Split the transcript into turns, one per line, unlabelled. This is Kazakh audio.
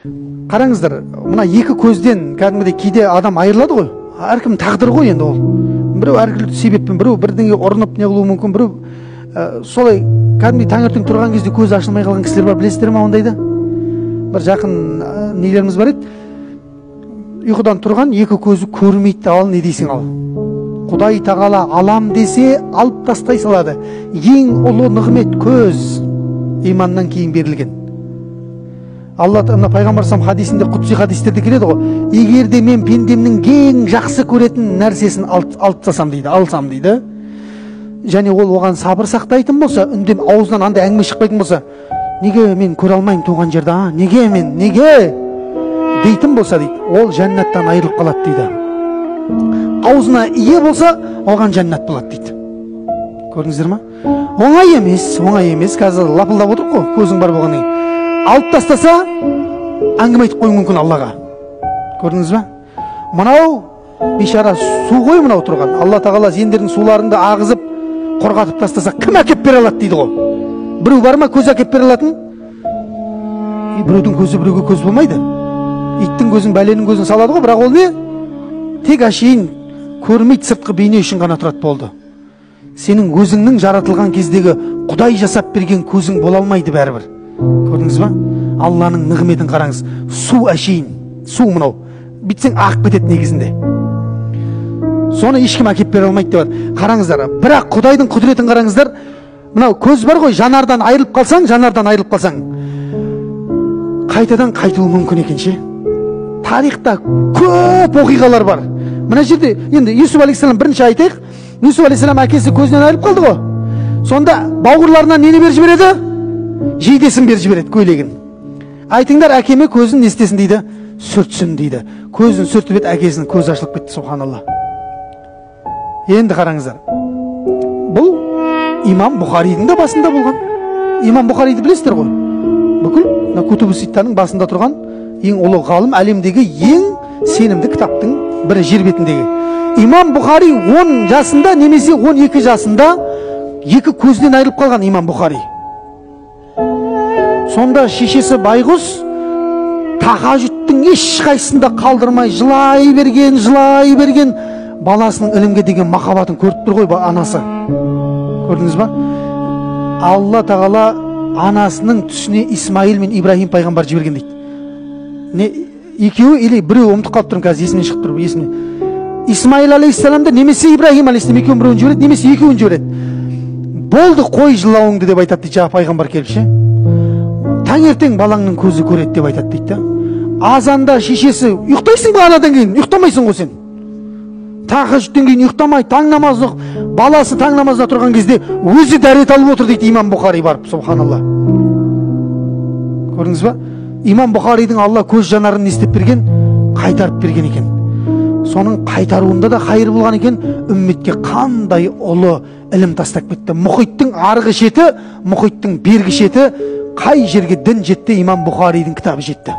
Қараңыздар, мына екі көзден кәдімгідей кейде адам айырылады ғой. Әркім тағдыры ғой енді ол. Біреу әркілікті себеппен, біреу бірдеңе ұрынып не қылуы мүмкін, біреу солай кәдімгідей таңертең тұрған кезде көзі ашылмай қалған кісілер бар, білесіздер ме ондайды? Бір жақын нелеріміз бар еді. Ұйқыдан тұрған екі көзі көрмейді, ал не дейсің ал? Құдай тағала алам десе алып тастай салады. Ең ұлы нығмет көз иманнан кейін берілген. Алла пайғамбар сам хадисінде, құдси хадистерде келеді ғой. Егер де мен пендемнің ең жақсы көретін нәрсесін алып тастасам дейді, алсам дейді. Және ол оған сабыр сақтайтын болса, үндем аузынан андай әңгіме шықпайтын болса, неге мен көре алмаймын туған жерде, неге мен, неге дейтін болса дейді, ол жәннаттан айырылып қалады дейді. Аузына ие болса, оған жәннат болады дейді. Көрдіңіздер ма? Оңай емес, қазір лапылдап отырып қой, көзің бар болғаннан кейін. Алып тастаса, әңгіме айтып қою мүмкін Аллаға. Көрдіңіз ба? Мынау бейшара су ғой, мынау тұрған. Алла тағала сендердің суларыңды ағызып, қорғатып тастаса, кім әкеп бере алады дейді ғой. Біреу бар ма көз әкеп бере алатын? Біреудің көзі біреуге көз болмайды. Иттің көзін, бәленің көзін салады ғой, бірақ ол не? Тек әшейін көрмейді, сыртқы бейне үшін ғана тұрады болды. Сенің өзіңнің жаратылған кездегі Құдай жасап берген көзің бола алмайды бәрібір. Көрдіңіз ба? Алланың нығметін қараңыз. Су әшейін, су мынау. Бітсең ағып кетеді негізінде. Соны ешкім әкеп бере алмайды деп. Қараңыздар, бірақ Құдайдың құдіретін қараңыздар. Мынау көз бар ғой, жанардан айырылып қалсаң, қайтадан қайтуы мүмкін екен ше. Тарихта көп оқиғалар бар. Мына жерде енді Юсуф алейхиссалам бірінші айтайық. Юсуф алейхиссалам әкесі көзінен айырылып қалды ғой. Сонда бауырларына нені беріп жібереді? Жейдесін беріп жібереді, көйлегін. Айтыңдар, әкеме көзін не істесін дейді? Сүртсін дейді. Көзін сүртіп еді, әкесінің көзі ашылып кетті, субханалла. Енді қараңыздар. Бұл имам Бұхаридің да басында болған. Имам Бұхариді білесіздер ғой. Бүкіл Кутубу Ситтаның басында тұрған ең ұлы ғалым, әлемдегі ең сенімді кітаптың бірі, жер бетіндегі. Имам Бұхари 10 жасында немесе 12 жасында екі көзден айырылып қалған имам Бұхари. Сонда шешесі Байғұс тахажүттің ешқайсысында қалдырмай жылай берген баласының ілімге деген махаббатын көріп тұр ғой анасы. Көрдіңіз ба? Алла тағала анасының түсіне Исмаил мен Ибрахим пайғамбар жіберген дейді. Екеуі или біреу ұмытып қалып тұрмын, қазір есімнен шығып тұр, есімнен. Исмаил алейхиссаламды немесе Ибрахим алейхиссалам екеуін біреуін жібереді, немесе екеуін жібереді. Болды, қой жылауыңды деп айтады дейді, жаңа пайғамбар келіп ше. Таңертең балаңның көзі көреді деп айтады дейді. Азанда шешесі, ұйықтайсың ба анадан кейін? Ұйықтамайсың ғой сен. Тахажүттен кейін ұйықтамай, таң намазы, баласы таң намазда тұрған кезде өзі дәрет алып отыр дейді имам Бұхари барып, субханалла. Көрдіңіз ба? Имам Бұхаридің Алла көз жанарын естеп берген, қайтарып берген екен. Соның қайтаруында да қайыр болған екен, үмметке қандай ұлы ілім тастап кетті. Мұхиттың арғы шеті, мұхиттың бергі шеті, қай жерге дін жетті, имам Бұхаридің кітабы жетті.